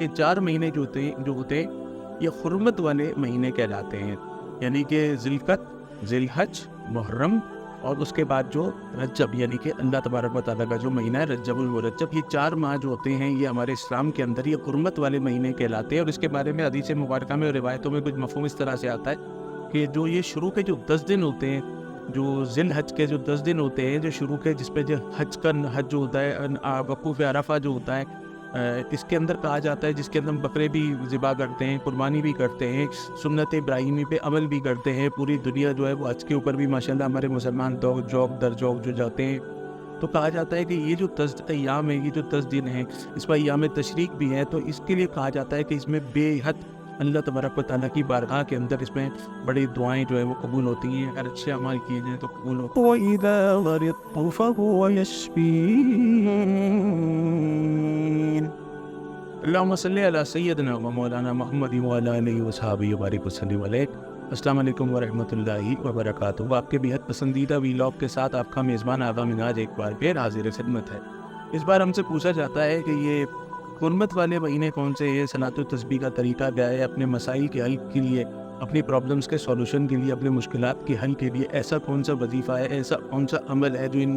یہ 4 مہینے جو ہوتے ہیں یہ حرمت والے مہینے کہلاتے ہیں، یعنی کہ ذوالقعدہ، ذی الحج، محرم اور اس کے بعد جو رجب، یعنی کہ اللہ تبارک و تعالیٰ کا جو مہینہ ہے رجب المرجب، یہ 4 ماہ جو ہوتے ہیں یہ ہمارے اسلام کے اندر یہ حرمت والے مہینے کہلاتے ہیں۔ اور اس کے بارے میں حدیث مبارکہ میں اور روایتوں میں کچھ مفہوم اس طرح سے آتا ہے کہ جو یہ شروع کے جو 10 دن ہوتے ہیں، جو ذی الحج کے جو 10 دن ہوتے ہیں جو شروع کے، جس پہ جو حج جو ہوتا ہے، وقوف عرفہ جو ہوتا ہے، اس کے اندر کہا جاتا ہے، جس کے اندر ہم بکرے بھی ذبح کرتے ہیں، قربانی بھی کرتے ہیں، سنت ابراہیمی پہ عمل بھی کرتے ہیں۔ پوری دنیا جو ہے وہ حج کے اوپر بھی ماشاءاللہ ہمارے مسلمان جوک در جوک جو جاتے ہیں۔ تو کہا جاتا ہے کہ یہ جو 10 ایام ہے، یہ جو 10 دن ہیں، اس میں ایام تشریق بھی ہیں، تو اس کے لیے کہا جاتا ہے کہ اس میں بے حد اللہ تبارک و تعالیٰ کی بارگاہ کے اندر اس میں بڑی دعائیں جو ہیں وہ قبول ہوتی ہیں، اگر اچھے اعمال کیے جائیں تو قبول ہوتے ہیں۔ وَإِذَا مَرِضْتُ فَهُوَ يَشْفِينِ۔ اللہم صلی علی سیدنا و مولانا محمد وعلی آلہ وصحبہ وبارک وسلم علیہ۔ السلام علیکم ورحمۃ اللہ وبرکاتہ۔ آپ کے بےحد پسندیدہ ویلاگ کے ساتھ آپ کا میزبان آغا مناج ایک بار پھر حاضر خدمت ہے۔ اس بار ہم سے پوچھا جاتا ہے کہ یہ حرمت والے مہینے کون سے ہیں، صلاۃ التسبیح کا طریقہ کیا ہے، اپنے مسائل کے حل کے لیے، اپنی پرابلمس کے سولوشن کے لیے، اپنے مشکلات کے حل کے لیے ایسا کون سا وظیفہ ہے، ایسا کون سا عمل ہے جو ان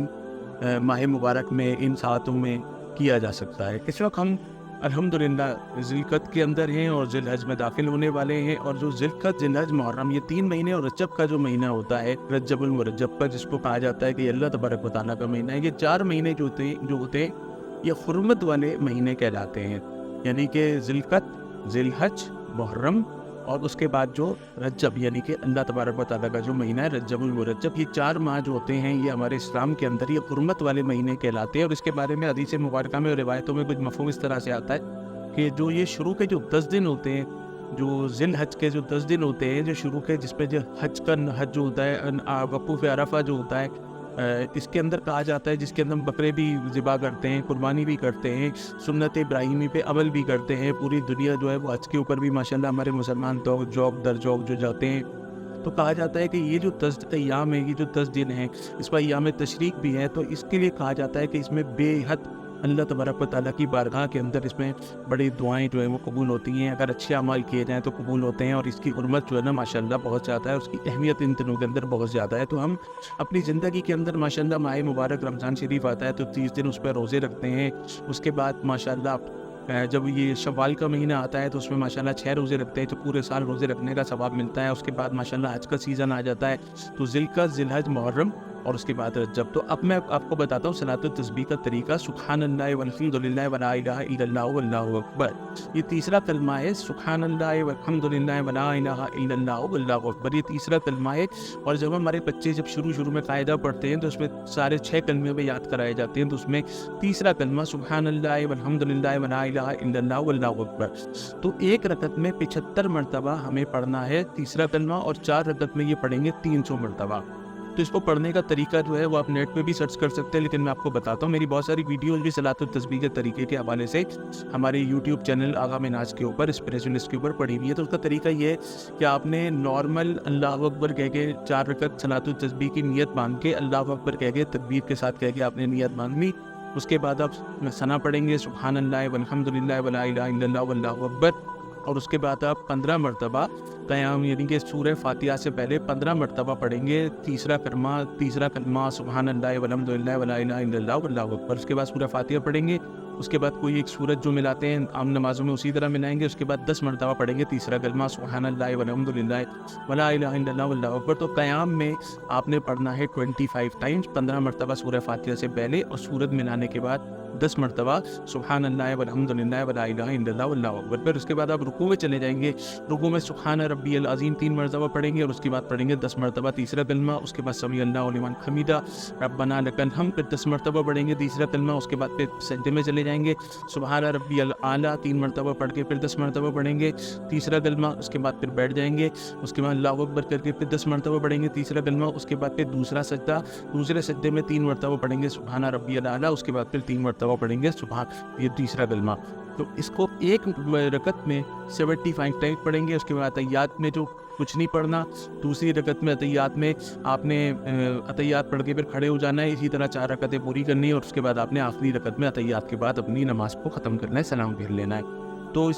ماہ مبارک میں، ان ساعتوں میں کیا جا سکتا ہے۔ اس وقت ہم الحمدللہ ذوالقعدہ کے اندر ہیں اور ذی الحج میں داخل ہونے والے ہیں، اور جو ذوالقعدہ، ذی الحج، محرم، یہ 3 مہینے، اور رجب کا جو مہینہ ہوتا ہے رجب المرجب کا، جس کو کہا جاتا ہے کہ یہ اللہ تبارک و تعالیٰ کا مہینہ ہے، یہ 4 مہینے جو ہوتے ہیں یہ حرمت والے مہینے کہلاتے ہیں، یعنی کہ ذوالقعدہ، ذی الحج، محرم اور اس کے بعد جو رجب، یعنی کہ اللہ تبارک و تعالیٰ کا جو مہینہ ہے رجب المرجب، یہ 4 ماہ جو ہوتے ہیں یہ ہمارے اسلام کے اندر یہ حرمت والے مہینے کہلاتے ہیں۔ اور اس کے بارے میں حدیث مبارکہ میں اور روایتوں میں کچھ مفہوم اس طرح سے آتا ہے کہ جو یہ شروع کے جو 10 دن ہوتے ہیں، جو ذی الحج کے جو 10 دن ہوتے ہیں جو شروع کے، جس پہ جو حج جو ہوتا ہے، وقوف عرفہ جو ہوتا ہے، اس کے اندر کہا جاتا ہے، جس کے اندر ہم بکرے بھی ذبح کرتے ہیں، قربانی بھی کرتے ہیں، سنت ابراہیمی پہ عمل بھی کرتے ہیں۔ پوری دنیا جو ہے وہ حج کے اوپر بھی ماشاءاللہ ہمارے مسلمان جوک در جوک جو جاتے ہیں۔ تو کہا جاتا ہے کہ یہ جو 10 ایام ہیں، یہ جو 10 دن ہیں، اس میں ایام تشریق بھی ہیں، تو اس کے لیے کہا جاتا ہے کہ اس میں بے حد اللہ تبارک و تعالیٰ کی بارگاہ کے اندر اس میں بڑی دعائیں جو ہیں وہ قبول ہوتی ہیں، اگر اچھے اعمال کیے جائیں تو قبول ہوتے ہیں، اور اس کی حرمت جو ہے نا ماشاءاللہ بہت زیادہ ہے، اس کی اہمیت ان دنوں کے اندر بہت زیادہ ہے۔ تو ہم اپنی زندگی کے اندر ماشاءاللہ ماہ مبارک رمضان شریف آتا ہے تو 30 دن اس پہ روزے رکھتے ہیں، اس کے بعد ماشاءاللہ جب یہ شوال کا مہینہ آتا ہے تو اس میں ماشاءاللہ 6 روزے رکھتے ہیں، تو پورے سال روزے رکھنے کا ثواب ملتا ہے۔ اس کے بعد ماشاءاللہ حج کا سیزن آ جاتا ہے، تو ذوالقعدہ، ذی الحج، محرم اور اس کے بعد رجب۔ تو اب میں آپ کو بتاتا ہوں صلاۃ التسبیح کا طریقہ۔ سبحان اللہ والحمد للہ ولا الہ الا اللہ واللہ اکبر، یہ تیسرا کلمہ ہے۔ سبحان اللہ والحمد للہ ولا الہ الا اللہ واللہ اکبر، یہ تیسرا کلمہ ہے۔ اور جب ہمارے بچے جب شروع میں قاعدہ پڑھتے ہیں تو اس میں سارے 6 کلمے میں یاد کرائے جاتے ہیں، تو اس میں تیسرا کلمہ سبحان اللہ والحمد للہ ولا الہ الا اللہ واللہ اکبر، تو ایک رکعت میں 75 مرتبہ ہمیں پڑھنا ہے تیسرا کلمہ، اور 4 رکعت میں یہ پڑھیں گے 300 مرتبہ۔ تو اس کو پڑھنے کا طریقہ جو ہے وہ آپ نیٹ پہ بھی سرچ کر سکتے ہیں، لیکن میں آپ کو بتاتا ہوں، میری بہت ساری ویڈیوز بھی صلاۃ التسبیح کے طریقے کے حوالے سے ہمارے یوٹیوب چینل آغا مناج کے اوپر، اسپریچولسٹ کے اوپر پڑھی ہوئی ہے۔ تو اس کا طریقہ یہ ہے کہ آپ نے نارمل اللہ اکبر کہہ کے 4 رکعت صلاۃ التسبیح کی نیت باندھ کے، اللہ اکبر کہہ کے تکبیر کے ساتھ کہہ کے آپ نے نیت باندھنی، اس کے بعد آپ ثنا پڑھیں گے سبحان اللہ والحمد للہ ولا الہ الا اللہ واللہ اکبر، اور اس کے بعد آپ 15 مرتبہ قیام، یعنی کہ سورہ فاتحہ سے پہلے 15 مرتبہ پڑھیں گے تیسرا کلمہ سبحان اللہ والحمد للہ ولا الہ الا اللہ واللہ اکبر، اس کے بعد سورہ فاتحہ پڑھیں گے، اس کے بعد کوئی ایک سورت جو ملاتے ہیں عام نمازوں میں اسی طرح ملائیں گے، اس کے بعد 10 مرتبہ پڑھیں گے تیسرا کلمہ سبحان اللہ والحمد للہ ولا الہ الا اللہ واللہ اکبر۔ تو قیام میں آپ نے پڑھنا ہے 25 ٹائمز، 15 مرتبہ سورہ فاتحہ سے پہلے، اور سورت ملانے کے بعد 10 مرتبہ سبحان اللہ والحمد للہ ولا الہ الا اللہ واللہ اکبر۔ پھر اس کے بعد آپ رکوع میں چلے جائیں گے، رکوع میں سبحان ربی العظیم 3 مرتبہ پڑھیں گے، اور اس کے بعد پڑھیں گے 10 مرتبہ تیسرا کلمہ، اس کے بعد سمیع اللہ لمن حمیدہ ربنا لک الحمد، پھر 10 مرتبہ پڑھیں گے تیسرا کلمہ، اس کے بعد پھر سجدے میں چلے جائیں گے، سبحان ربی الاعلیٰ 3 مرتبہ پڑھ کے پھر 10 مرتبہ پڑھیں گے تیسرا کلمہ، اس کے بعد پھر بیٹھ جائیں گے، اس کے بعد اللہ اکبر کر کے پھر 10 مرتبہ پڑھیں گے تیسرا کلمہ، اس کے بعد پھر دوسرا سجدہ، دوسرے سجدے میں 3 مرتبہ پڑھیں گے سبحان ربی الاعلیٰ، اس کے بعد پھر 3 مرتبہ پڑھیں گے سبحان، یہ تیسرا کلمہ۔ تو اس کو ایک رکعت میں 75 ٹائمز پڑھیں گے۔ اس کے بعد عطیات میں جو کچھ نہیں پڑھنا، دوسری رکعت میں عطیات میں آپ نے عطیات پڑھ کے پھر کھڑے ہو جانا ہے، اسی طرح 4 رکعتیں پوری کرنی ہے، اور اس کے بعد آپ نے آخری رکعت میں عطیات کے بعد اپنی نماز کو ختم کرنا ہے، سلام پھیر لینا ہے۔ تو اس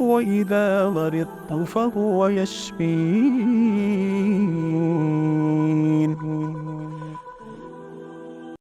وإذا مرضت فهو يشفين